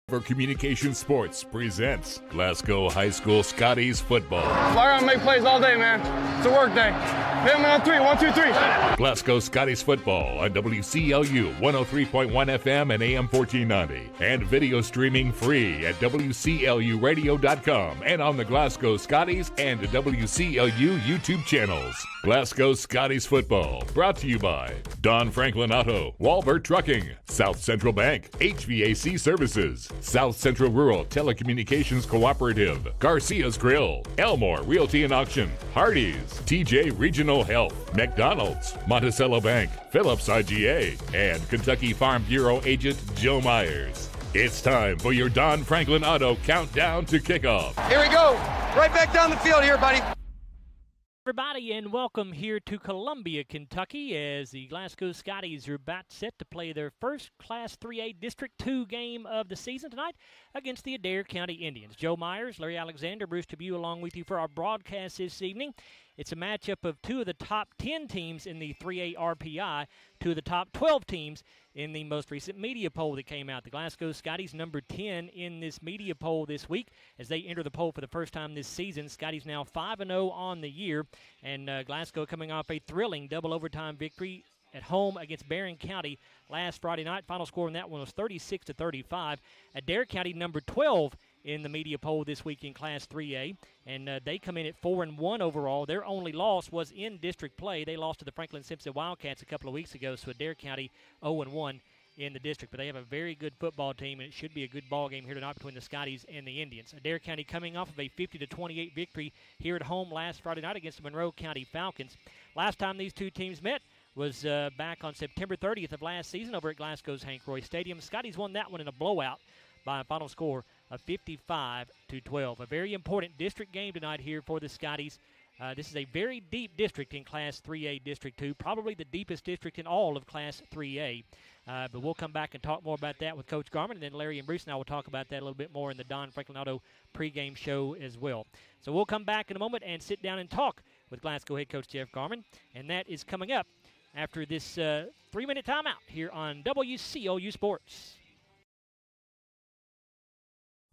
For Communication Sports presents Glasgow High School Scotties football. Fire on, make plays all day, man. It's a work day. Hit me on three. 1, 2, 3. Glasgow Scotties football on WCLU 103.1 FM and AM 1490. And video streaming free at WCLUradio.com and on the Glasgow Scotties and WCLU YouTube channels. Glasgow Scotties football brought to you by Don Franklin Auto, Walbert Trucking, South Central Bank, HVAC Services, South Central Rural Telecommunications Cooperative, Garcia's Grill, Elmore Realty and Auction, Hardee's, TJ Regional Health, McDonald's, Monticello Bank, Phillips IGA, and Kentucky Farm Bureau agent Joe Myers. It's time for your Don Franklin Auto countdown to kickoff. Here we go. Right back down the field here, buddy. Everybody, and welcome here to Columbia, Kentucky, as the Glasgow Scotties are about set to play their first Class 3A District 2 game of the season tonight against the Adair County Indians. Joe Myers, Larry Alexander, Bruce Dubuque along with you for our broadcast this evening. It's a matchup of two of the top 10 teams in the 3A RPI, two of the top 12 teams in the most recent media poll that came out. The Glasgow Scotties number 10 in this media poll this week as they enter the poll for the first time this season. Scotties now 5-0 on the year, and Glasgow coming off a thrilling double overtime victory at home against Barren County last Friday night. Final score in that one was 36-35. Adair County number 12 in the media poll this week in Class 3A, and they come in at 4-1 overall. Their only loss was in district play. They lost to the Franklin Simpson Wildcats a couple of weeks ago, so Adair County 0-1 in the district. But they have a very good football team, and it should be a good ball game here tonight between the Scotties and the Indians. Adair County coming off of a 50-28 victory here at home last Friday night against the Monroe County Falcons. Last time these two teams met was back on September 30th of last season over at Glasgow's Hank Roy Stadium. Scotties won that one in a blowout by a final score of 55-12. A very important district game tonight here for the Scotties. This is a very deep district in Class 3A District 2, probably the deepest district in all of Class 3A. But we'll come back and talk more about that with Coach Garman, and then Larry and Bruce and I will talk about that a little bit more in the Don Franklin Auto pregame show as well. So we'll come back in a moment and sit down and talk with Glasgow head coach Jeff Garman, and that is coming up after this 3-minute timeout here on WCLU Sports.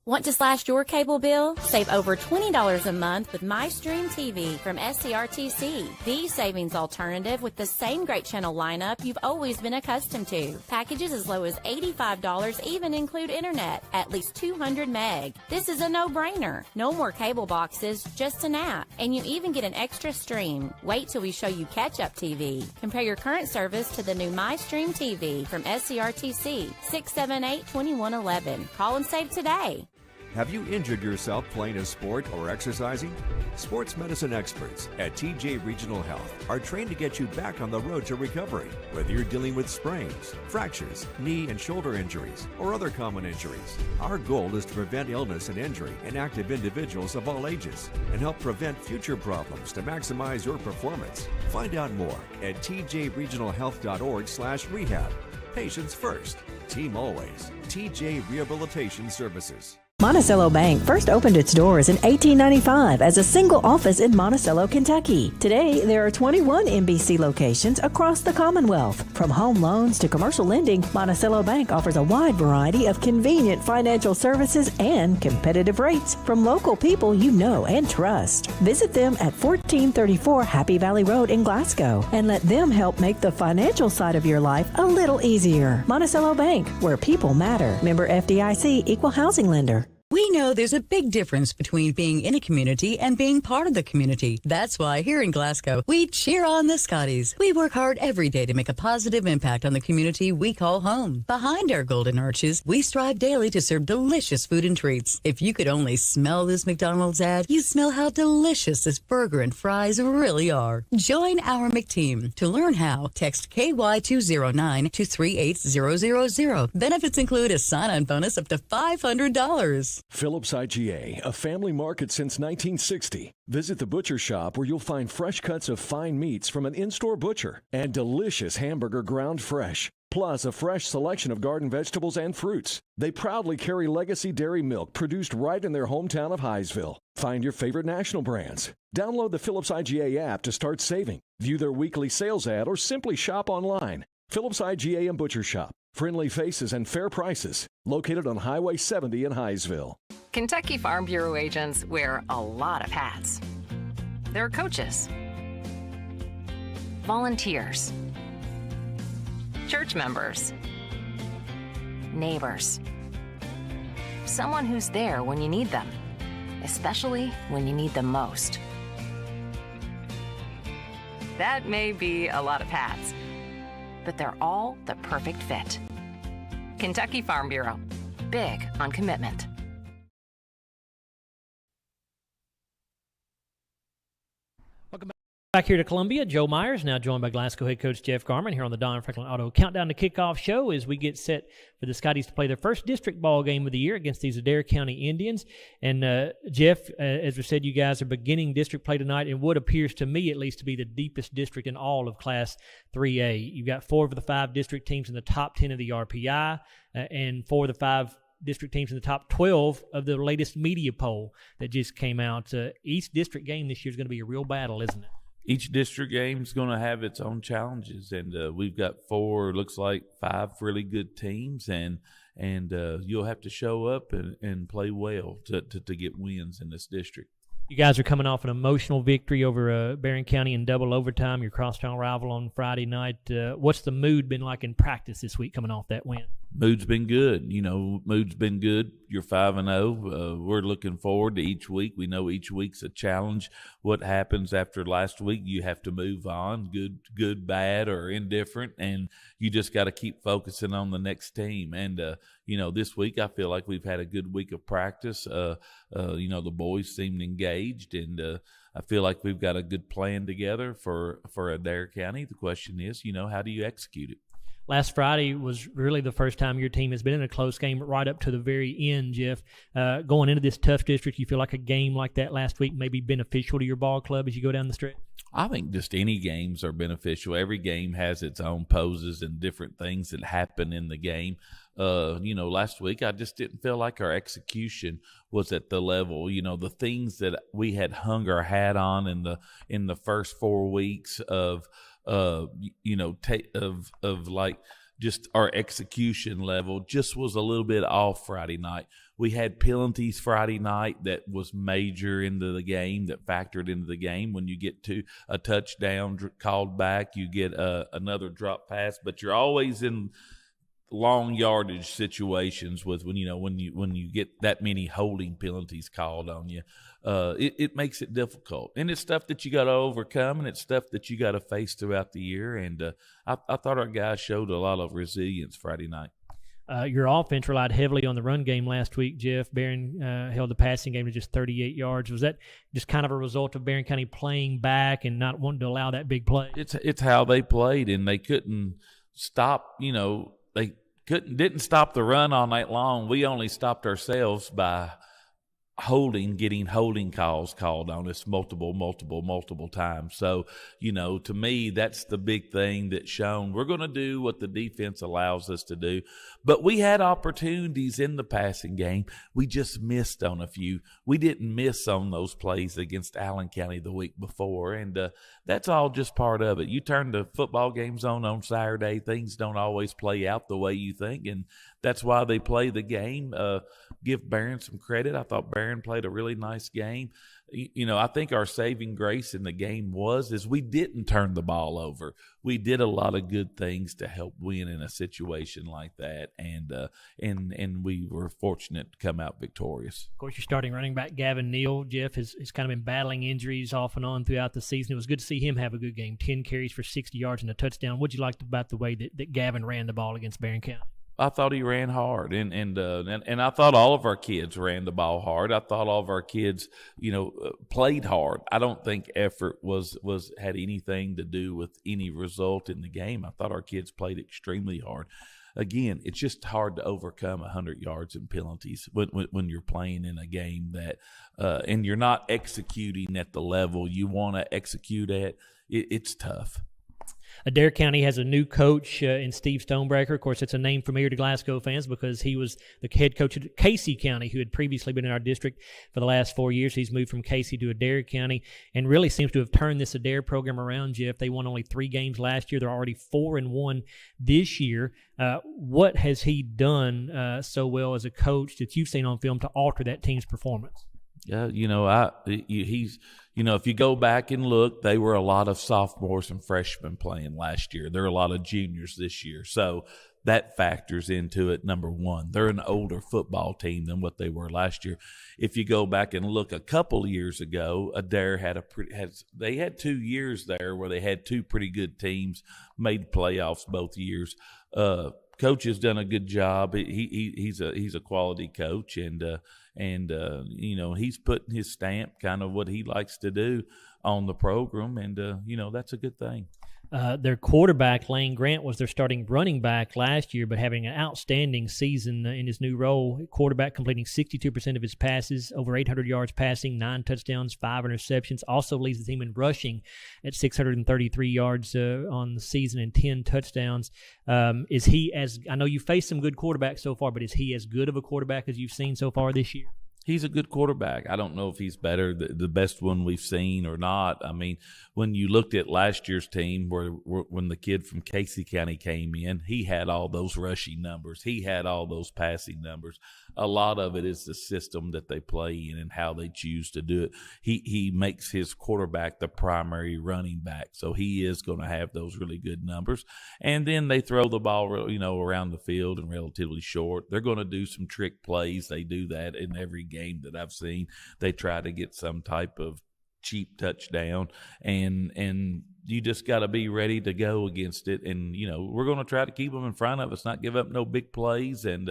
Want to slash your cable bill? Save over $20 a month with MyStream TV from SCRTC, the savings alternative with the same great channel lineup you've always been accustomed to. Packages as low as $85 even include internet, at least 200 meg. This is a no-brainer. No more cable boxes, just an app. And you even get an extra stream. Wait till we show you Catch-Up TV. Compare your current service to the new MyStream TV from SCRTC, 678-2111. Call and save today. Have you injured yourself playing a sport or exercising? Sports medicine experts at TJ Regional Health are trained to get you back on the road to recovery, whether you're dealing with sprains, fractures, knee and shoulder injuries, or other common injuries. Our goal is to prevent illness and injury in active individuals of all ages and help prevent future problems to maximize your performance. Find out more at tjregionalhealth.org/rehab. Patients first, team always. TJ Rehabilitation Services. Monticello Bank first opened its doors in 1895 as a single office in Monticello, Kentucky. Today, there are 21 MBC locations across the Commonwealth. From home loans to commercial lending, Monticello Bank offers a wide variety of convenient financial services and competitive rates from local people you know and trust. Visit them at 1434 Happy Valley Road in Glasgow and let them help make the financial side of your life a little easier. Monticello Bank, where people matter. Member FDIC, Equal Housing Lender. We know there's a big difference between being in a community and being part of the community. That's why here in Glasgow, we cheer on the Scotties. We work hard every day to make a positive impact on the community we call home. Behind our golden arches, we strive daily to serve delicious food and treats. If you could only smell this McDonald's ad, you'd smell how delicious this burger and fries really are. Join our McTeam. To learn how, text KY209 to 38000. Benefits include a sign-on bonus up to $500. Phillips IGA, a family market since 1960. Visit the butcher shop where you'll find fresh cuts of fine meats from an in-store butcher and delicious hamburger ground fresh, plus a fresh selection of garden vegetables and fruits. They proudly carry legacy dairy milk produced right in their hometown of Highsville. Find your favorite national brands. Download the Phillips IGA app to start saving. View their weekly sales ad or simply shop online. Phillips IGA and Butcher Shop. Friendly faces and fair prices. Located on Highway 70 in Highsville. Kentucky Farm Bureau agents wear a lot of hats. They're coaches, volunteers, church members, neighbors, someone who's there when you need them, especially when you need them most. That may be a lot of hats, but they're all the perfect fit. Kentucky Farm Bureau, big on commitment. Welcome back here to Columbia. Joe Myers now joined by Glasgow head coach Jeff Garman here on the Don Franklin Auto Countdown to Kickoff show as we get set for the Scotties to play their first district ball game of the year against these Adair County Indians. And Jeff, as we said, you guys are beginning district play tonight in what appears to me at least to be the deepest district in all of Class 3A. You've got 4 of the 5 district teams in the top 10 of the RPI and 4 of the 5 district teams in the top 12 of the latest media poll that just came out. Each district game this year is going to be a real battle, isn't it? Each district game is going to have its own challenges, and we've got 4, looks like 5 really good teams, and you'll have to show up and play well to get wins in this district. You guys are coming off an emotional victory over Barren County in double overtime, your crosstown rival on Friday night. What's the mood been like in practice this week coming off that win? Mood's been good. Mood's been good. You're 5-0. We're looking forward to each week. We know each week's a challenge. What happens after last week, you have to move on, good, bad, or indifferent, and you just got to keep focusing on the next team. And, this week I feel like we've had a good week of practice. The boys seemed engaged, and I feel like we've got a good plan together for Adair County. The question is, how do you execute it? Last Friday was really the first time your team has been in a close game right up to the very end, Jeff. Going into this tough district, you feel like a game like that last week may be beneficial to your ball club as you go down the stretch? I think just any games are beneficial. Every game has its own poses and different things that happen in the game. Last week I just didn't feel like our execution was at the level. The things that we had hung our hat on in the first 4 weeks of like just our execution level just was a little bit off Friday night. We had penalties Friday night that was major into the game, that factored into the game. When you get to a touchdown called back, you get another drop pass, but you're always in long yardage situations with when you get that many holding penalties called on you. It makes it difficult, and it's stuff that you got to overcome, and it's stuff that you got to face throughout the year. And I thought our guys showed a lot of resilience Friday night. Your offense relied heavily on the run game last week, Jeff. Barren held the passing game to just 38 yards. Was that just kind of a result of Barren County playing back and not wanting to allow that big play? It's how they played, and they couldn't stop. They didn't stop the run all night long. We only stopped ourselves by getting holding calls called on us multiple times. So, to me, that's the big thing that's shown. We're going to do what the defense allows us to do. But we had opportunities in the passing game. We just missed on a few. We didn't miss on those plays against Allen County the week before. And that's all just part of it. You turn the football games on Saturday, things don't always play out the way you think. And that's why they play the game. Give Barren some credit. I thought Barren played a really nice game. I think our saving grace in the game is we didn't turn the ball over. We did a lot of good things to help win in a situation like that, and we were fortunate to come out victorious. Of course, your starting running back, Gavin Neal, Jeff, has kind of been battling injuries off and on throughout the season. It was good to see him have a good game, 10 carries for 60 yards and a touchdown. What did you like about the way that Gavin ran the ball against Barren County? I thought he ran hard, and I thought all of our kids ran the ball hard. I thought all of our kids, played hard. I don't think effort had anything to do with any result in the game. I thought our kids played extremely hard. Again, it's just hard to overcome 100 yards in penalties when you're playing in a game that and you're not executing at the level you want to execute at. It's tough. Adair County has a new coach in Steve Stonebreaker. Of course, it's a name familiar to Glasgow fans because he was the head coach at Casey County, who had previously been in our district for the last 4 years. He's moved from Casey to Adair County and really seems to have turned this Adair program around, Jeff. They won only 3 games last year. They're already 4-1 this year. What has he done so well as a coach that you've seen on film to alter that team's performance? Yeah, he's, if you go back and look, they were a lot of sophomores and freshmen playing last year. There are a lot of juniors this year. So that factors into it, number one. They're an older football team than what they were last year. If you go back and look a couple of years ago, Adair they had 2 years there where they had 2 pretty good teams, made playoffs both years. Coach has done a good job. He's a quality coach, and he's putting his stamp, kind of what he likes to do on the program, and that's a good thing. Their quarterback, Lane Grant, was their starting running back last year, but having an outstanding season in his new role. Quarterback completing 62% of his passes, over 800 yards passing, 9 touchdowns, 5 interceptions. Also leads the team in rushing at 633 yards on the season and 10 touchdowns. Is he I know you faced some good quarterbacks so far, but is he as good of a quarterback as you've seen so far this year? He's a good quarterback. I don't know if he's better, the best one we've seen or not. I mean, when you looked at last year's team, when the kid from Casey County came in, he had all those rushing numbers. He had all those passing numbers. A lot of it is the system that they play in and how they choose to do it. He makes his quarterback the primary running back, so he is going to have those really good numbers. And then they throw the ball, around the field and relatively short. They're going to do some trick plays. They do that in every game that I've seen. They try to get some type of cheap touchdown, and you just got to be ready to go against it. And we're going to try to keep them in front of us, not give up no big plays, and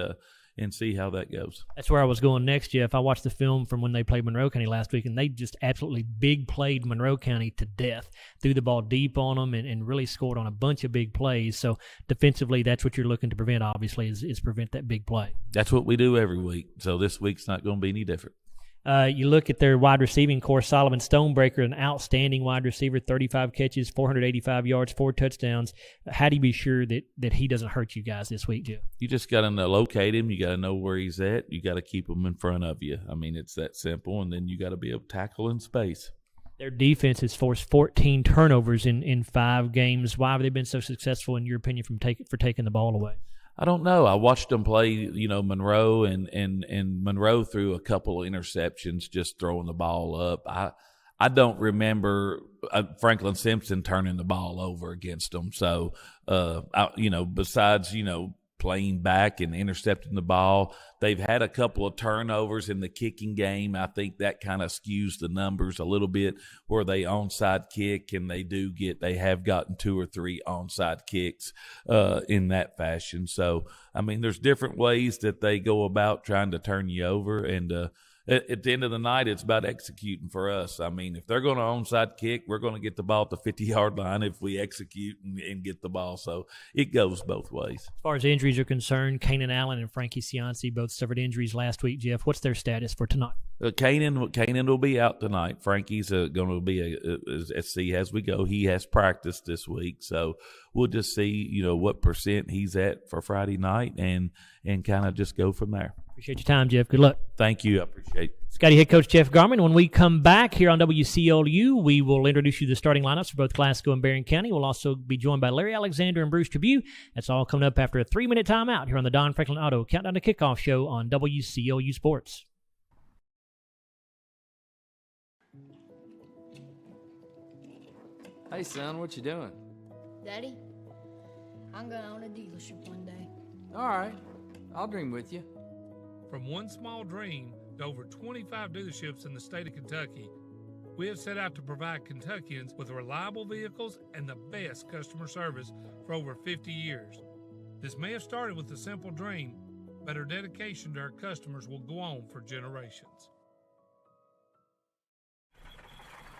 see how that goes. That's where I was going next, Jeff. I watched the film from when they played Monroe County last week, and they just absolutely big played Monroe County to death. Threw the ball deep on them and really scored on a bunch of big plays. So defensively, that's what you're looking to prevent, obviously, is prevent that big play. That's what we do every week. So this week's not going to be any different. You look at their wide receiving core, Solomon Stonebreaker, an outstanding wide receiver, 35 catches, 485 yards, 4 touchdowns. How do you be sure that he doesn't hurt you guys this week, Jeff? You just got to locate him. You got to know where he's at. You got to keep him in front of you. I mean, it's that simple, and then you got to be able to tackle in space. Their defense has forced 14 turnovers in 5 games. Why have they been so successful, in your opinion, for taking the ball away? I don't know. I watched them play, Monroe, and Monroe threw a couple of interceptions just throwing the ball up. I don't remember Franklin Simpson turning the ball over against them. So, besides, playing back and intercepting the ball, they've had a couple of turnovers in the kicking game. I think that kind of skews the numbers a little bit where they onside kick, and they have gotten 2 or 3 onside kicks in that fashion. So, I mean, there's different ways that they go about trying to turn you over, and at the end of the night, it's about executing for us. I mean, if they're going to onside kick, we're going to get the ball at the 50-yard line if we execute and get the ball. So it goes both ways. As far as injuries are concerned, Kanan Allen and Frankie Cianci both suffered injuries last week. Jeff, what's their status for tonight? Kanan will be out tonight. Frankie's going to be see as we go. He has practiced this week, so we'll just see what percent he's at for Friday night and kind of just go from there. Appreciate your time, Jeff. Good luck. Thank you. I appreciate it. Scotty head coach Jeff Garman. When we come back here on WCLU, we will introduce you to the starting lineups for both Glasgow and Barren County. We'll also be joined by Larry Alexander and Bruce Tribune. That's all coming up after a 3-minute timeout here on the Don Franklin Auto Countdown to Kickoff show on WCLU Sports. Hey, son, what you doing? Daddy, I'm going to own a dealership one day. All right, I'll dream with you. From one small dream to over 25 dealerships in the state of Kentucky, we have set out to provide Kentuckians with reliable vehicles and the best customer service for over 50 years. This may have started with a simple dream, but our dedication to our customers will go on for generations.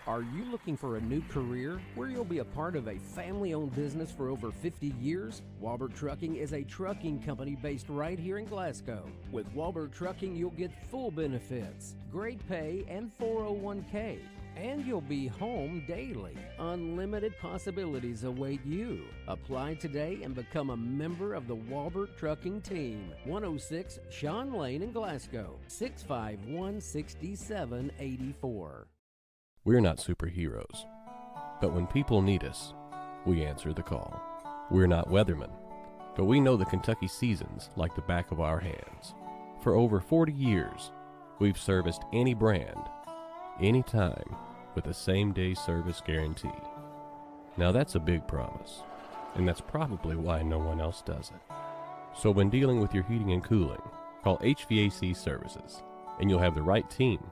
Are you looking for a new career where you'll be a part of a family-owned business for over 50 years? Walbert Trucking is a trucking company based right here in Glasgow. With Walbert Trucking, you'll get full benefits, great pay, and 401k. and you'll be home daily. Unlimited possibilities await you. Apply today and become a member of the Walbert Trucking Team. 106 Sean Lane in Glasgow, 651-6784. We're not superheroes, but when people need us, we answer the call. We're not weathermen, but we know the Kentucky seasons like the back of our hands. For over 40 years, we've serviced any brand, anytime, with a same-day service guarantee. Now that's a big promise, and that's probably why no one else does it. So when dealing with your heating and cooling, call HVAC Services, and you'll have the right team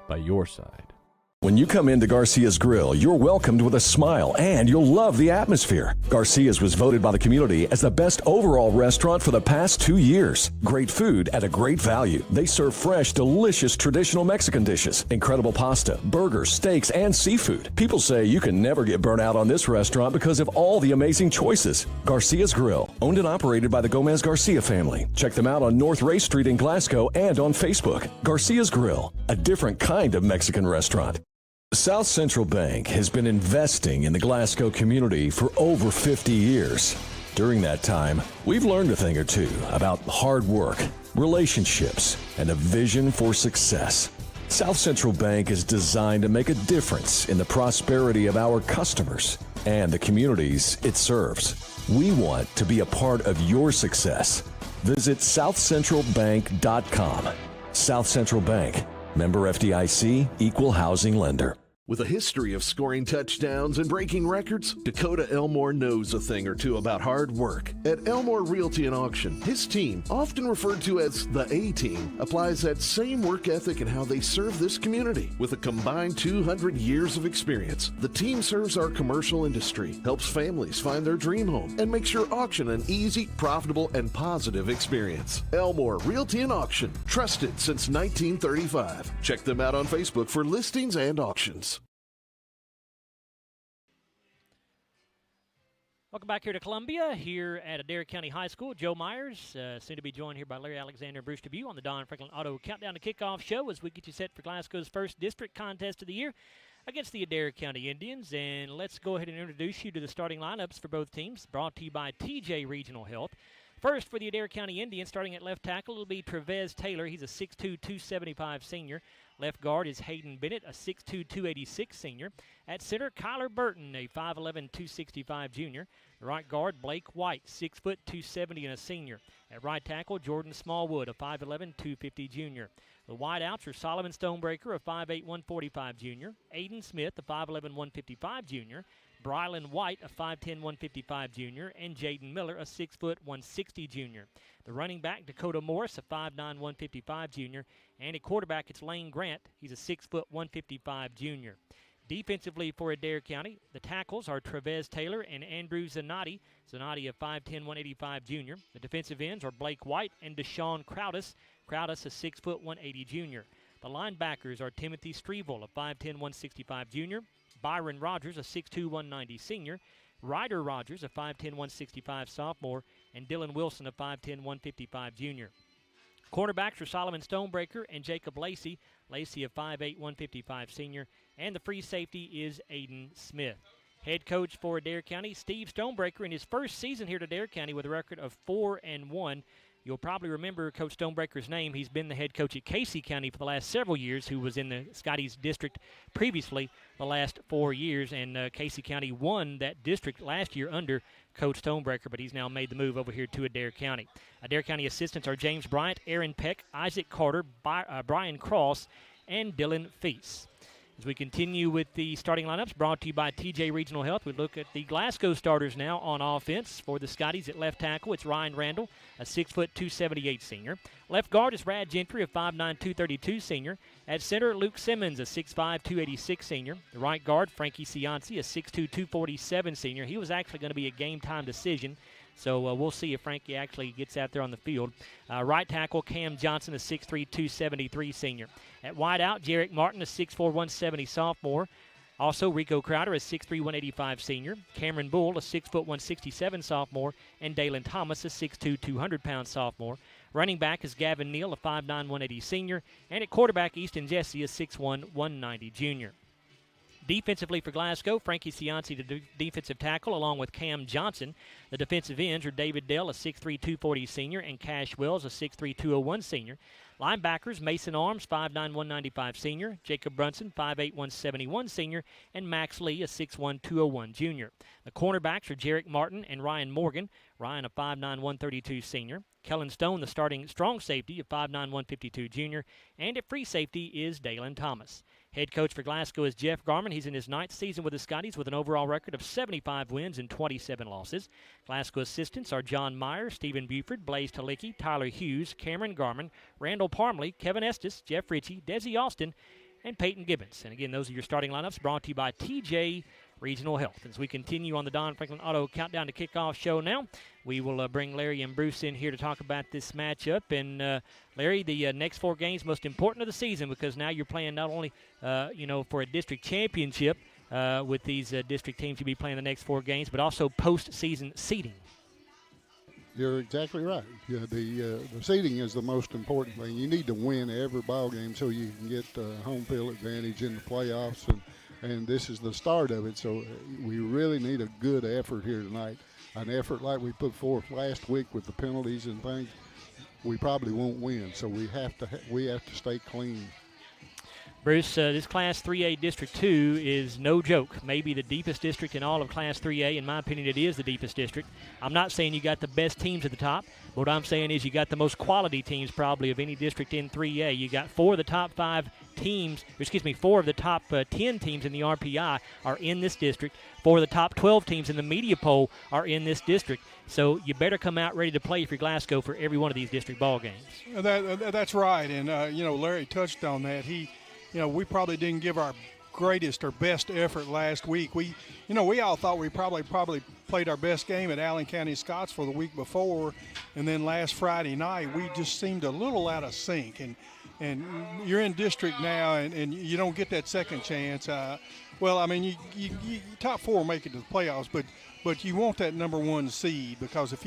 by your side. When you come into Garcia's Grill, you're welcomed with a smile and you'll love the atmosphere. Garcia's was voted by the community as the best overall restaurant for the past 2 years. Great food at a great value. They serve fresh, delicious traditional Mexican dishes, incredible pasta, burgers, steaks, and seafood. People say you can never get burnt out on this restaurant because of all the amazing choices. Garcia's Grill, owned and operated by the Gomez Garcia family. Check them out on North Ray Street in Glasgow and on Facebook. Garcia's Grill, a different kind of Mexican restaurant. South Central Bank has been investing in the Glasgow community for over 50 years. During that time, we've learned a thing or two about hard work, relationships, and a vision for success. South Central Bank is designed to make a difference in the prosperity of our customers and the communities it serves. We want to be a part of your success. Visit southcentralbank.com. South Central Bank, member FDIC, equal housing lender. With a history of scoring touchdowns and breaking records, Dakota Elmore knows a thing or two about hard work. At Elmore Realty and Auction, his team, often referred to as the A-Team, applies that same work ethic in how they serve this community. With a combined 200 years of experience, the team serves our commercial industry, helps families find their dream home, and makes your auction an easy, profitable, and positive experience. Elmore Realty and Auction, trusted since 1935. Check them out on Facebook for listings and auctions. Welcome back here to Columbia, here at Adair County High School. Joe Myers, soon to be joined here by Larry Alexander and Bruce Dubuque on the Don Franklin Auto Countdown to Kickoff show as we get you set for Glasgow's first district contest of the year against the Adair County Indians. And let's go ahead and introduce you to the starting lineups for both teams, brought to you by TJ Regional Health. First, for the Adair County Indians, starting at left tackle, it'll be Trevez Taylor. He's a 6'2", 275 senior. Left guard is Hayden Bennett, a 6'2", 286 senior. At center, Kyler Burton, a 5'11", 265 junior. Right guard, Blake White, 6 foot 270 and a senior. At right tackle, Jordan Smallwood, a 5'11", 250 junior. The wideouts are Solomon Stonebreaker, a 5'8", 145 junior. Aiden Smith, a 5'11", 155 junior. Brylan White, a 5'10", 155 junior, and Jaden Miller, a 6 foot 160 junior. The running back, Dakota Morris, a 5'9", 155 junior, and a quarterback, it's Lane Grant. He's a 6 foot 155 junior. Defensively for Adair County, the tackles are Trevez Taylor and Andrew Zanotti. Zanotti, a 5'10", 185 junior. The defensive ends are Blake White and Deshaun Crowdus. Crowdus, a 6 foot 180 junior. The linebackers are Timothy Strevel, a 5'10", 165 junior. Byron Rogers, a 6'2", 190 senior. Ryder Rogers, a 5'10", 165 sophomore. And Dylan Wilson, a 5'10", 155 junior. Cornerbacks are Solomon Stonebreaker and Jacob Lacey. Lacey, a 5'8", 155 senior. And the free safety is Aiden Smith. Head coach for Adair County, Steve Stonebreaker, in his first season here at Adair County with a record of 4-1. You'll probably remember Coach Stonebreaker's name. He's been the head coach at Casey County for the last several years, who was in the Scotties district previously the last 4 years. And Casey County won that district last year under Coach Stonebreaker, but he's now made the move over here to Adair County. Adair County assistants are James Bryant, Aaron Peck, Isaac Carter, Brian Cross, and Dylan Feast. As we continue with the starting lineups brought to you by TJ Regional Health, we look at the Glasgow starters now on offense. For the Scotties at left tackle, it's Ryan Randall, a 6 foot 278 senior. Left guard is Brad Gentry, a 5'9", 232 senior. At center, Luke Simmons, a 6'5", 286 senior. The right guard, Frankie Cianci, a 6'2", 247 senior. He was actually going to be a game-time decision, so we'll see if Frankie actually gets out there on the field. Right tackle, Cam Johnson, a 6'3", 273 senior. At wide out, Jarek Martin, a 6'4", 170 sophomore. Also, Rico Crowder, a 6'3", 185 senior. Cameron Bull, a 6 foot 167 sophomore. And Dalen Thomas, a 6'2", 200-pound sophomore. Running back is Gavin Neal, a 5'9", 180 senior. And at quarterback, Easton Jesse, a 6'1", 190 junior. Defensively for Glasgow, Frankie Cianci, the defensive tackle, along with Cam Johnson. The defensive ends are David Dell, a 6'3", 240 senior, and Cash Wells, a 6'3", 201 senior. Linebackers, Mason Arms, 5'9", 195 senior, Jacob Brunson, 5'8", 171 senior, and Max Lee, a 6'1", 201 junior. The cornerbacks are Jarek Martin and Ryan Morgan. Ryan, a 5'9", 132 senior. Kellen Stone, the starting strong safety, a 5'9", 152 junior. And at free safety is Dalen Thomas. Head coach for Glasgow is Jeff Garman. He's in his 9th season with the Scotties with an overall record of 75 wins and 27 losses. Glasgow assistants are John Meyer, Stephen Buford, Blaze Talicki, Tyler Hughes, Cameron Garman, Randall Parmley, Kevin Estes, Jeff Ritchie, Desi Austin, and Peyton Gibbons. And again, those are your starting lineups brought to you by TJ Regional Health. As we continue on the Don Franklin Auto Countdown to Kickoff show now, we will bring Larry and Bruce in here to talk about this matchup. And, Larry, the next 4 games, most important of the season, because now you're playing not only, for a district championship with these district teams you'll be playing the next 4 games, but also postseason seeding. You're exactly right. Yeah, the seeding is the most important thing. You need to win every ball game so you can get home field advantage in the playoffs, and this is the start of it. So we really need a good effort here tonight. An effort like we put forth last week with the penalties and things, we probably won't win. So we have to stay clean. Bruce, this Class 3A District 2 is no joke. Maybe the deepest district in all of Class 3A. In my opinion, it is the deepest district. I'm not saying you got the best teams at the top. What I'm saying is you got the most quality teams probably of any district in 3A. You got 4 of the top 10 teams in the RPI are in this district. 4 of the top 12 teams in the media poll are in this district. So you better come out ready to play for Glasgow for every one of these district ball games. That's right. And, Larry touched on that. We probably didn't give our greatest or best effort last week. We all thought we probably played our best game at Allen County Scots for the week before, and then last Friday night we just seemed a little out of sync. And you're in district now, and you don't get that second chance. You top 4 make it to the playoffs, but you want that number 1 seed, because if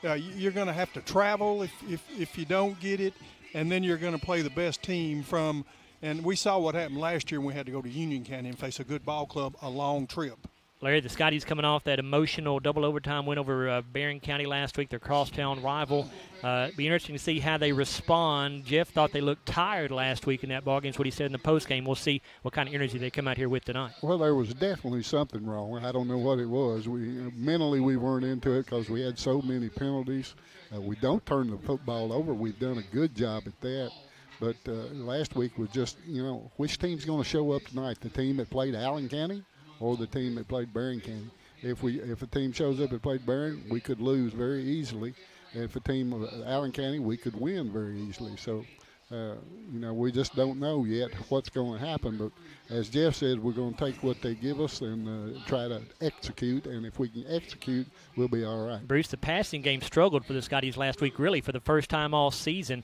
you're going to have to travel if you don't get it, and then you're going to play the best team from. And we saw what happened last year when we had to go to Union County and face a good ball club, a long trip. Larry, the Scotties coming off that emotional double overtime win over Barren County last week, their crosstown rival. Be interesting to see how they respond. Jeff thought they looked tired last week in that ball game. That's what he said in the postgame. We'll see what kind of energy they come out here with tonight. Well, there was definitely something wrong. I don't know what it was. Mentally we weren't into it because we had so many penalties. We don't turn the football over. We've done a good job at that. But last week was just, which team's going to show up tonight? The team that played Allen County or the team that played Barren County? If a team shows up that played Barren, we could lose very easily. And if a team of Allen County, we could win very easily. So, we just don't know yet what's going to happen. But as Jeff said, we're going to take what they give us and try to execute. And if we can execute, we'll be all right. Bruce, the passing game struggled for the Scotties last week, really, for the first time all season.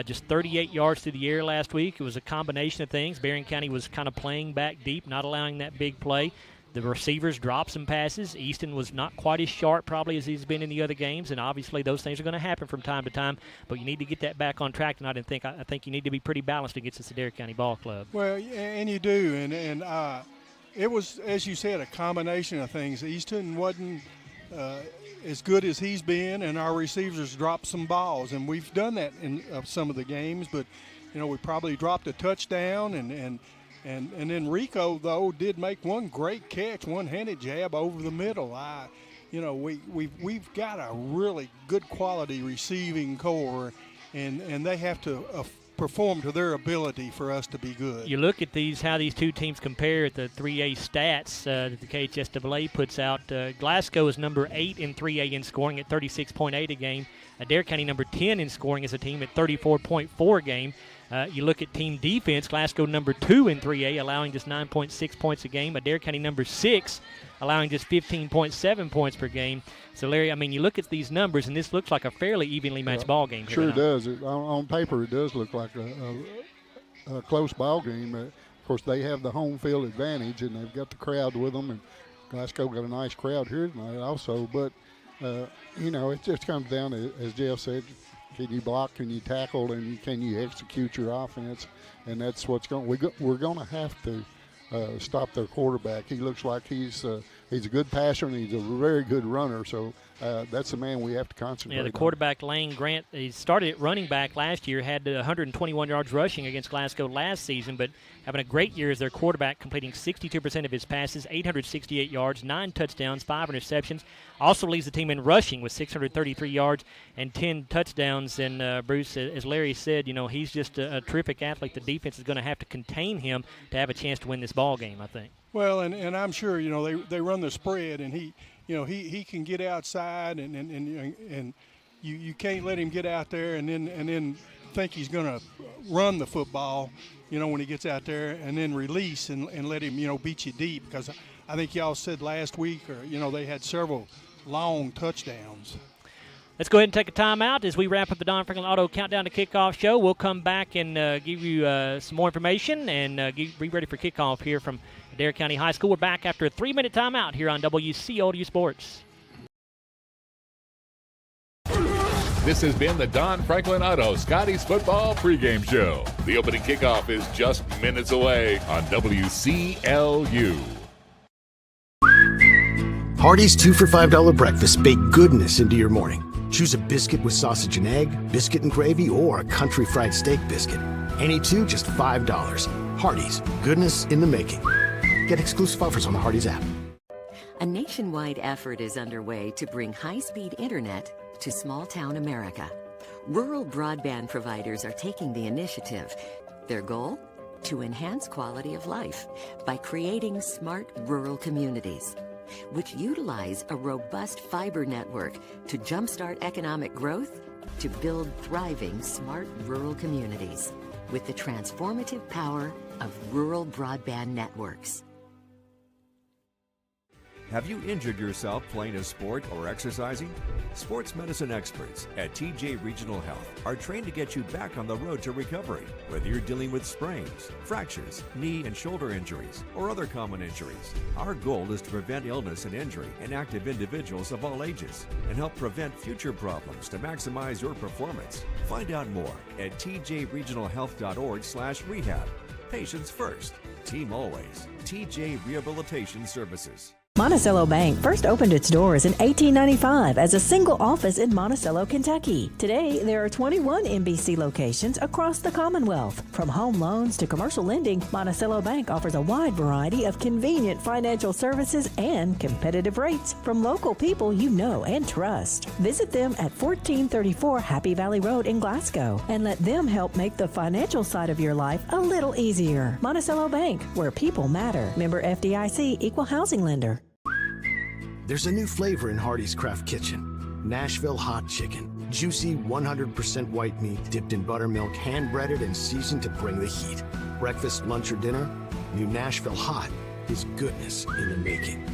Just 38 yards through the air last week. It was a combination of things. Barren County was kind of playing back deep, not allowing that big play. The receivers dropped some passes. Easton was not quite as sharp probably as he's been in the other games, and obviously those things are going to happen from time to time, but you need to get that back on track tonight, and I think you need to be pretty balanced against this Adair County ball club. Well, and you do, and it was, as you said, a combination of things. Easton wasn't as good as he's been, and our receivers dropped some balls, and we've done that in some of the games, but, we probably dropped a touchdown, and then Rico, though, did make one great catch, one-handed jab over the middle. We've got a really good quality receiving core, and they have to perform to their ability for us to be good. You look at how these two teams compare at the 3A stats that the KHSAA puts out. Glasgow is number 8 in 3A in scoring at 36.8 a game. Adair County number 10 in scoring as a team at 34.4 a game. You look at team defense, Glasgow number 2 in 3A, allowing just 9.6 points a game. Adair County number 6, allowing just 15.7 points per game. So, Larry, you look at these numbers, and this looks like a fairly evenly matched ball game. Sure does. On paper, it does look like a close ball game. Of course, they have the home field advantage, and they've got the crowd with them. And Glasgow got a nice crowd here tonight also. But, it just comes down to, as Jeff said, can you block, can you tackle, and can you execute your offense? And that's what's we're going to have to stop their quarterback. He looks like he's a good passer and he's a very good runner. So that's the man we have to concentrate on. Yeah, the quarterback, Lane Grant, he started at running back last year, had 121 yards rushing against Glasgow last season, but having a great year as their quarterback, completing 62% of his passes, 868 yards, 9 touchdowns, 5 interceptions. Also leads the team in rushing with 633 yards and 10 touchdowns. And, Bruce, as Larry said, he's just a terrific athlete. The defense is going to have to contain him to have a chance to win this ball game, I think. Well, and I'm sure, they run the spread, and he can get outside, and you can't let him get out there and then think he's going to run the football, when he gets out there, and then release and let him, beat you deep. Because I think y'all said last week, or, they had several long touchdowns. Let's go ahead and take a timeout as we wrap up the Don Franklin Auto Countdown to Kickoff show. We'll come back and give you some more information and be ready for kickoff here from Adair County High School. We're back after a 3-minute timeout here on WCLU Sports. This has been the Don Franklin Auto Scotties Football Pregame Show. The opening kickoff is just minutes away on WCLU. Hardee's 2 for $5 breakfast bake goodness into your morning. Choose a biscuit with sausage and egg, biscuit and gravy, or a country fried steak biscuit. Any two, just $5. Hardee's, goodness in the making. Get exclusive offers on the Hardee's app. A nationwide effort is underway to bring high-speed internet to small-town America. Rural broadband providers are taking the initiative. Their goal? To enhance quality of life by creating smart rural communities, which utilize a robust fiber network to jumpstart economic growth, to build thriving smart rural communities with the transformative power of rural broadband networks. Have you injured yourself playing a sport or exercising? Sports medicine experts at TJ Regional Health are trained to get you back on the road to recovery. Whether you're dealing with sprains, fractures, knee and shoulder injuries, or other common injuries, our goal is to prevent illness and injury in active individuals of all ages and help prevent future problems to maximize your performance. Find out more at tjregionalhealth.org/rehab. Patients first, team always. TJ Rehabilitation Services. Monticello Bank first opened its doors in 1895 as a single office in Monticello, Kentucky. Today, there are 21 MBC locations across the Commonwealth. From home loans to commercial lending, Monticello Bank offers a wide variety of convenient financial services and competitive rates from local people you know and trust. Visit them at 1434 Happy Valley Road in Glasgow and let them help make the financial side of your life a little easier. Monticello Bank, where people matter. Member FDIC, Equal Housing Lender. There's a new flavor in Hardee's Craft Kitchen. Nashville Hot Chicken. Juicy, 100% white meat dipped in buttermilk, hand-breaded and seasoned to bring the heat. Breakfast, lunch, or dinner? New Nashville Hot is goodness in the making.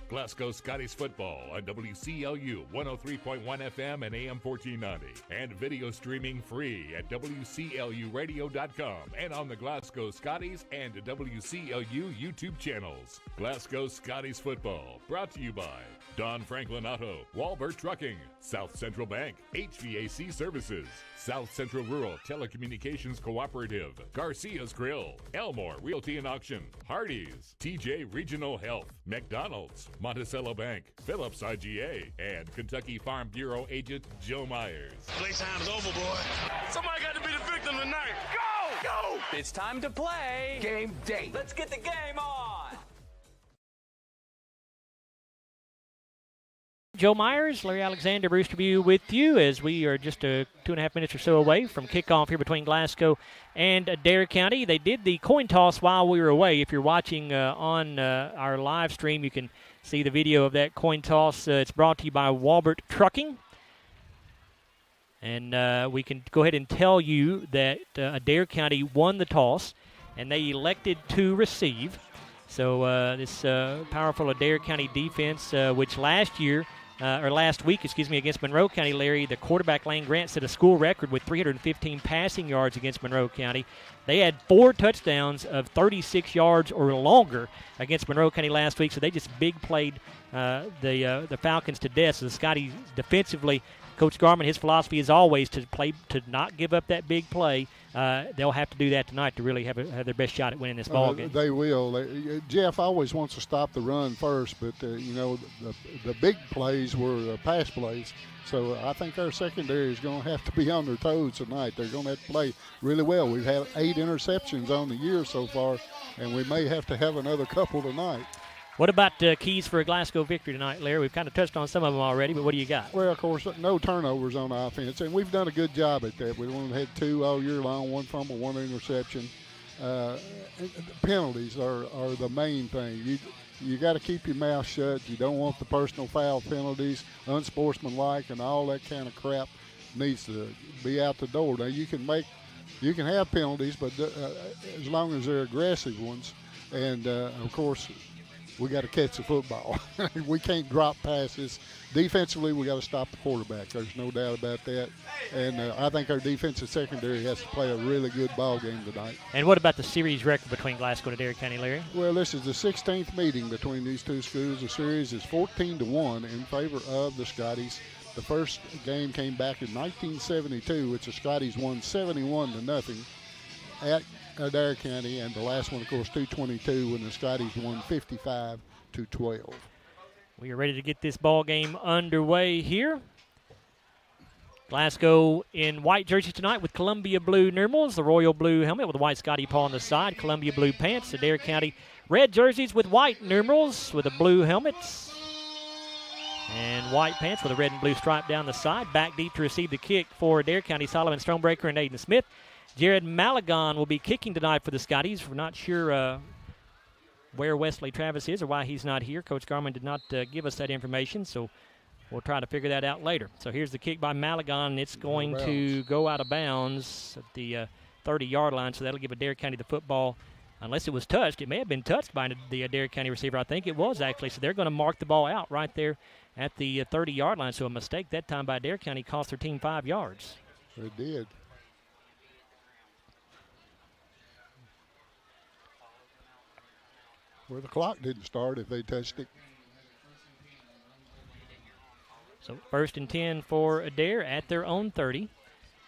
Glasgow Scotties football on WCLU 103.1 FM and AM 1490. And video streaming free at WCLUradio.com and on the Glasgow Scotties and WCLU YouTube channels. Glasgow Scotties football brought to you by Don Franklin Auto, Walbert Trucking, South Central Bank, HVAC Services, South Central Rural Telecommunications Cooperative, Garcia's Grill, Elmore Realty and Auction, Hardee's, TJ Regional Health, McDonald's, Monticello Bank, Phillips IGA, and Kentucky Farm Bureau agent Joe Myers. Playtime's over, boy. Somebody got to be the victim tonight. Go! Go! It's time to play. Game day. Let's get the game on. Joe Myers, Larry Alexander, Bruce Tribune with you as we are just 2.5 minutes or so away from kickoff here between Glasgow and Adair County. They did the coin toss while we were away. If you're watching on our live stream, you can see the video of that coin toss. It's brought to you by Walbert Trucking. And we can go ahead and tell you that Adair County won the toss, and they elected to receive. So this powerful Adair County defense, which last week, against Monroe County, Larry, the quarterback Lane Grant set a school record with 315 passing yards against Monroe County. They had 4 touchdowns of 36 yards or longer against Monroe County last week, so they just big played the Falcons to death. So the Scotties defensively Coach Garman, his philosophy is always to not give up that big play. They'll have to do that tonight to really have their best shot at winning this ball game. They will. Jeff always wants to stop the run first, but the big plays were pass plays. So I think our secondary is going to have to be on their toes tonight. They're going to have to play really well. We've had 8 interceptions on the year so far, and we may have to have another couple tonight. What about keys for a Glasgow victory tonight, Larry? We've kind of touched on some of them already, but what do you got? Well, of course, no turnovers on offense, and we've done a good job at that. We've only had 2 all year long, 1 fumble, 1 interception. Penalties are the main thing. You got to keep your mouth shut. You don't want the personal foul penalties, unsportsmanlike, and all that kind of crap needs to be out the door. Now, you can have penalties, but as long as they're aggressive ones, and of course, we got to catch the football. We can't drop passes. Defensively, we got to stop the quarterback. There's no doubt about that. And I think our defensive secondary has to play a really good ball game tonight. And what about the series record between Glasgow and Adair County, Larry? Well, this is the 16th meeting between these two schools. The series is 14-1 in favor of the Scotties. The first game came back in 1972, which the Scotties won 71-0 at Adair County, and the last one, of course, 222, when the Scotties won 55-12. We are ready to get this ball game underway here. Glasgow in white jerseys tonight with Columbia blue numerals, the royal blue helmet with a white Scottie paw on the side, Columbia blue pants. Adair County red jerseys with white numerals with the blue helmets and white pants with a red and blue stripe down the side. Back deep to receive the kick for Adair County, Solomon Stonebreaker and Aiden Smith. Jared Malagon will be kicking tonight for the Scotties. We're not sure where Wesley Travis is or why he's not here. Coach Garman did not give us that information, so we'll try to figure that out later. So here's the kick by Malagon. It's going to go out of bounds at the 30-yard line, so that'll give Adair County the football. Unless it was touched. It may have been touched by the Adair County receiver. I think it was, actually. So they're going to mark the ball out right there at the 30-yard line. So a mistake that time by Adair County cost their team 5 yards. It did. Well, the clock didn't start if they touched it. So 1st and 10 for Adair at their own 30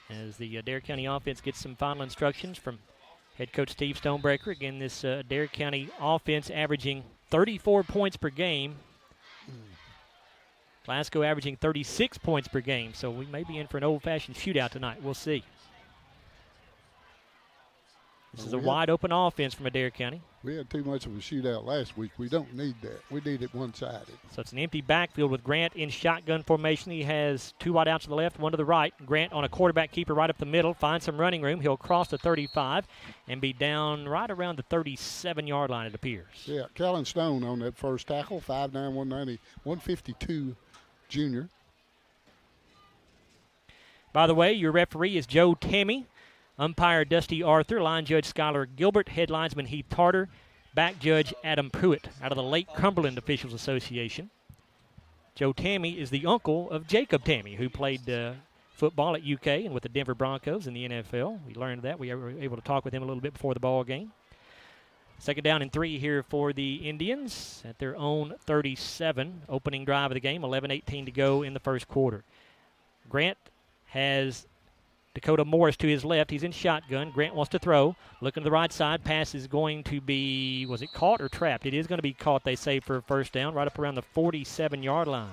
as the Adair County offense gets some final instructions from head coach Steve Stonebreaker. Again, this Adair County offense averaging 34 points per game. Glasgow averaging 36 points per game. So we may be in for an old-fashioned shootout tonight. We'll see. This is a wide-open offense from Adair County. We had too much of a shootout last week. We don't need that. We need it one-sided. So it's an empty backfield with Grant in shotgun formation. He has 2 wide outs to the left, 1 to the right. Grant on a quarterback keeper right up the middle. Finds some running room. He'll cross the 35 and be down right around the 37-yard line, it appears. Yeah, Callan Stone on that first tackle, 5'9", 190, 152 junior. By the way, your referee is Joe Tammy. Umpire Dusty Arthur, line judge Skylar Gilbert, head linesman Heath Tarter, back judge Adam Pruitt out of the Lake Cumberland Officials Association. Joe Tammy is the uncle of Jacob Tammy, who played football at UK and with the Denver Broncos in the NFL. We learned that. We were able to talk with him a little bit before the ball game. 2nd down and 3 here for the Indians at their own 37. Opening drive of the game, 11:18 to go in the first quarter. Grant has Dakota Morris to his left. He's in shotgun. Grant wants to throw. Looking to the right side. Pass is going to be, was it caught or trapped? It is going to be caught, they say, for a first down, right up around the 47-yard line.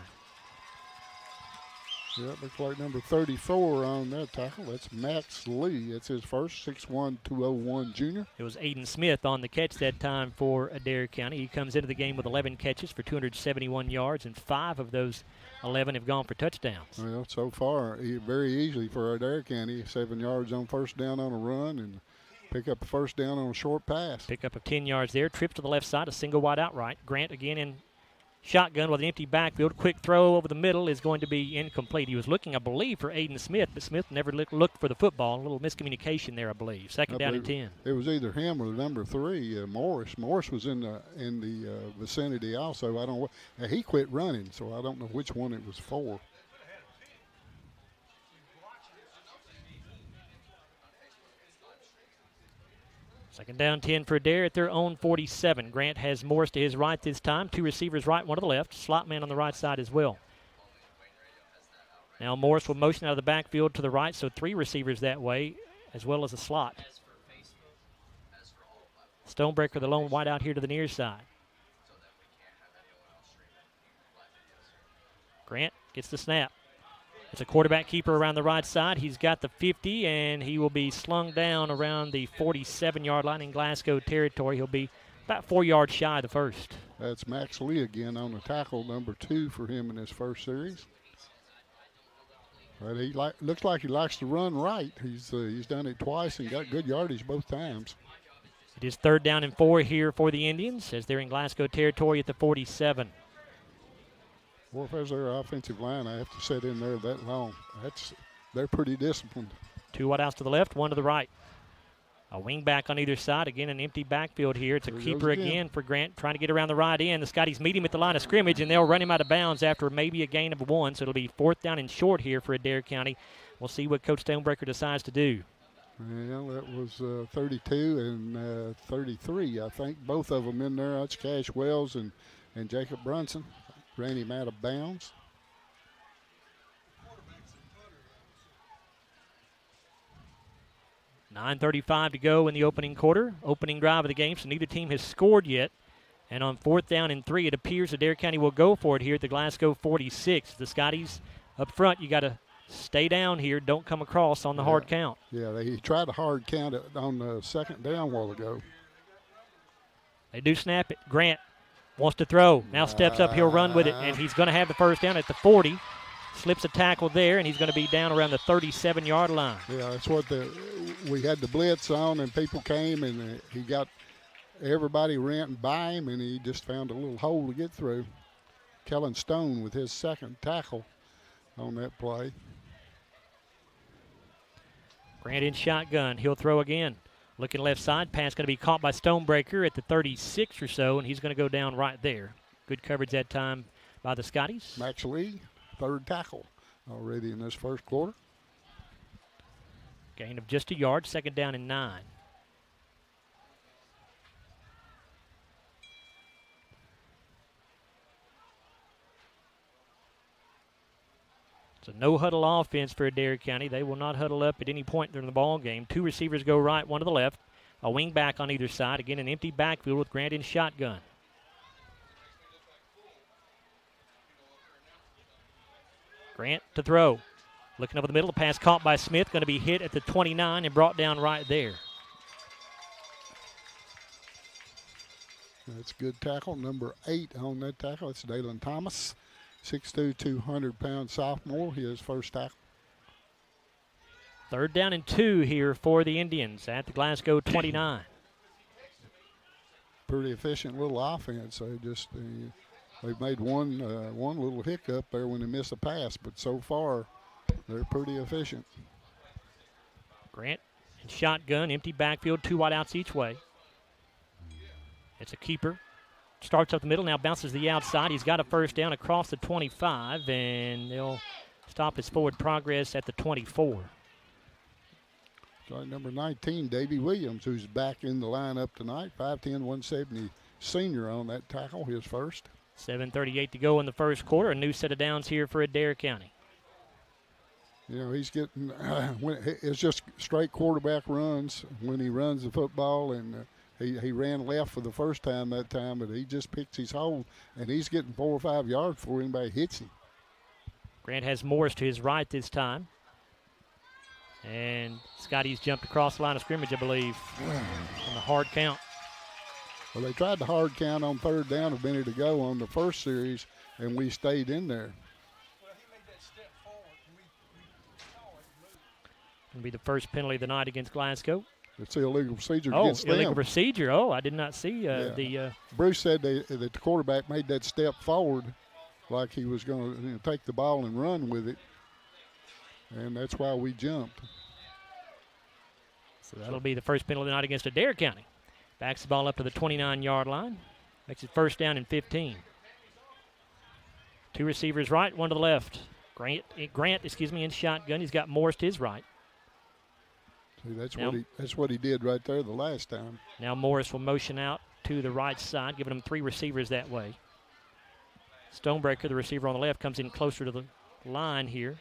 Yeah, looks like number 34 on that tackle. That's Max Lee. It's his first, 6'1", 201 junior. It was Aiden Smith on the catch that time for Adair County. He comes into the game with 11 catches for 271 yards, and 5 of those 11 have gone for touchdowns. Well, so far, very easily for Adair County, 7 yards on first down on a run and pick up a first down on a short pass. Pick up of 10 yards there. Trips to the left side, a single wide outright. Grant again in shotgun with an empty backfield. Quick throw over the middle is going to be incomplete. He was looking, I believe, for Aiden Smith, but Smith never looked for the football. A little miscommunication there, I believe. 2nd down and 10. It was either him or number 3, Morris. Morris was in the vicinity also. I don't. He quit running, so I don't know which one it was for. Second down, 10 for Adair at their own 47. Grant has Morris to his right this time. 2 receivers right, 1 to the left. Slot man on the right side as well. Now Morris will motion out of the backfield to the right, so 3 receivers that way, as well as a slot. Stonebreaker, the lone wide out here to the near side. Grant gets the snap. It's a quarterback keeper around the right side. He's got the 50, and he will be slung down around the 47-yard line in Glasgow territory. He'll be about 4 yards shy of the first. That's Max Lee again on the tackle, number 2 for him in his first series. But he looks like he likes to run right. He's done it twice and got good yardage both times. It is 3rd down and 4 here for the Indians as they're in Glasgow territory at the 47. Well, if there's their offensive line, I have to sit in there that long. They're pretty disciplined. 2 wideouts to the left, 1 to the right. A wing back on either side. Again, an empty backfield here. It's a keeper again for Grant, trying to get around the right end. The Scotties meet him at the line of scrimmage, and they'll run him out of bounds after maybe a gain of 1. So it'll be 4th down and short here for Adair County. We'll see what Coach Stonebreaker decides to do. Well, that was 32 and 33, I think. Both of them in there. That's Cash Wells and Jacob Brunson. Ran him out of bounds. $9:35 to go in the opening quarter, opening drive of the game, so neither team has scored yet. And on 4th down and 3, it appears Adair County will go for it here at the Glasgow 46. The Scotties up front, you got to stay down here. Don't come across on the hard count. Yeah, he tried a hard count on the 2nd down a while ago. They do snap it. Grant wants to throw. Now steps up. He'll run with it, and he's going to have the 1st down at the 40. Slips a tackle there, and he's going to be down around the 37-yard line. Yeah, that's what we had the blitz on, and people came, and he got everybody ran by him, and he just found a little hole to get through. Kellen Stone with his 2nd tackle on that play. Grant in shotgun. He'll throw again. Looking left side. Pass going to be caught by Stonebreaker at the 36 or so, and he's going to go down right there. Good coverage that time by the Scotties. Max Lee, 3rd tackle already in this first quarter. Gain of just a yard. 2nd down and 9. It's a no-huddle offense for Adair County. They will not huddle up at any point during the ball game. 2 receivers go right, 1 to the left. A wing back on either side. Again, an empty backfield with Grant in shotgun. Grant to throw. Looking over the middle. The pass caught by Smith. Going to be hit at the 29 and brought down right there. That's good tackle. Number 8 on that tackle. It's Dalen Thomas. 6'2", 200-pound sophomore, his 1st tackle. 3rd down and 2 here for the Indians at the Glasgow 29. Pretty efficient little offense. They've made one little hiccup there when they missed a pass, but so far they're pretty efficient. Grant in shotgun, empty backfield, 2 wideouts each way. It's a keeper. Starts up the middle, now bounces the outside. He's got a 1st down across the 25, and they'll stop his forward progress at the 24. Like number 19, Davey Williams, who's back in the lineup tonight. 5'10", 170 senior on that tackle, his 1st. 7:38 to go in the first quarter. A new set of downs here for Adair County. You know, he's getting it's just straight quarterback runs when he runs the football, and he ran left for the first time that time, but he just picks his hole, and he's getting 4 or 5 yards before anybody hits him. Grant has Morris to his right this time. And Scotty's jumped across the line of scrimmage, I believe, on the hard count. Well, they tried the hard count on 3rd down a minute ago on the first series, and we stayed in there. It'll be the first penalty of the night against Glasgow. It's the illegal procedure against them. Illegal procedure. Oh, I did not see the. Bruce said that the quarterback made that step forward like he was going to take the ball and run with it, and that's why we jumped. So that'll be the first penalty of the night against Adair County. Backs the ball up to the 29-yard line. Makes it 1st down and 15. 2 receivers right, 1 to the left. Grant, in shotgun. He's got Morris to his right. See, that's what he did right there the last time. Now Morris will motion out to the right side, giving him 3 receivers that way. Stonebreaker, the receiver on the left, comes in closer to the line here.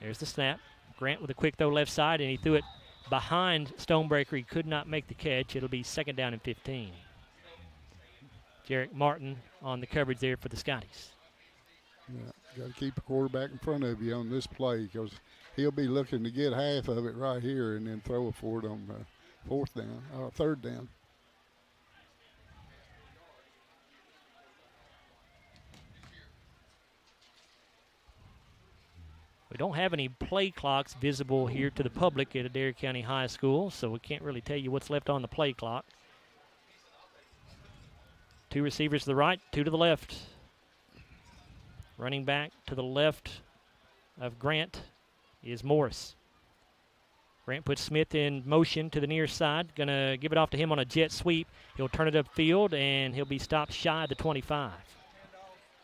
There's the snap. Grant with a quick throw left side, and he threw it behind Stonebreaker. He could not make the catch. It'll be 2nd down and 15. Jarek Martin on the coverage there for the Scotties. Yeah, got to keep the quarterback in front of you on this play because he'll be looking to get half of it right here and then throw it for it on 3rd down. We don't have any play clocks visible here to the public at Adair County High School, so we can't really tell you what's left on the play clock. 2 receivers to the right, 2 to the left. Running back to the left of Grant is Morris. Grant puts Smith in motion to the near side. Going to give it off to him on a jet sweep. He'll turn it upfield, and he'll be stopped shy of the 25.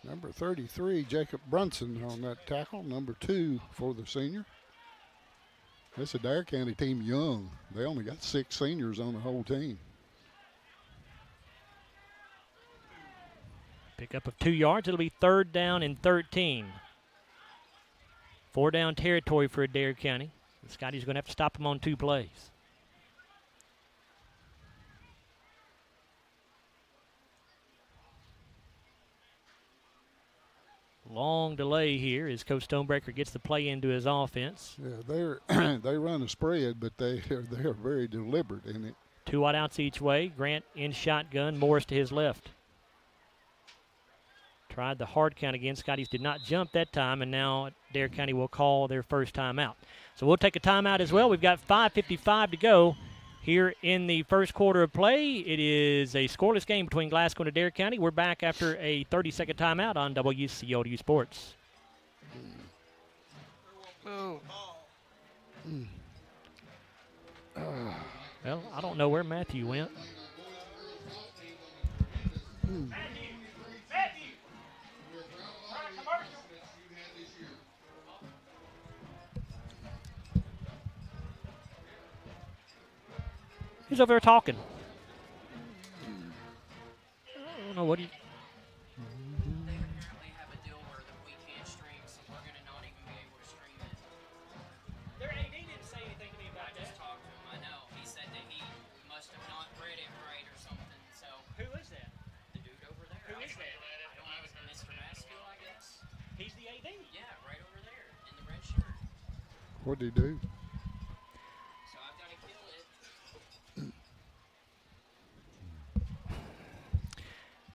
Number 33, Jacob Brunson on that tackle. Number 2 for the senior. This Adair County team young. They only got 6 seniors on the whole team. Pickup of 2 yards. It'll be 3rd down and 13. 4 down territory for Adair County. The Scotties are going to have to stop them on 2 plays. Long delay here as Coach Stonebreaker gets the play into his offense. Yeah, they run a spread, but they are very deliberate in it. 2 wide outs each way. Grant in shotgun. Morris to his left. Tried the hard count again. Scotties did not jump that time, and now Adair County will call their first timeout. So we'll take a timeout as well. We've got 5:55 to go here in the first quarter of play. It is a scoreless game between Glasgow and Adair County. We're back after a 30-second timeout on WCLU Sports. Oh. Well, I don't know where Matthew went. He's over there talking. I don't know what he. They apparently have a deal where we can't stream, so we're going to not even be able to stream it. Their AD didn't say anything to me about that. I just talked to him. I know. He said that he must have not read it right or something. So. Who is that? The dude over there. Who is that? I don't know. Mr. Masco, I guess. He's the AD? Yeah, right over there in the red shirt. What'd he do?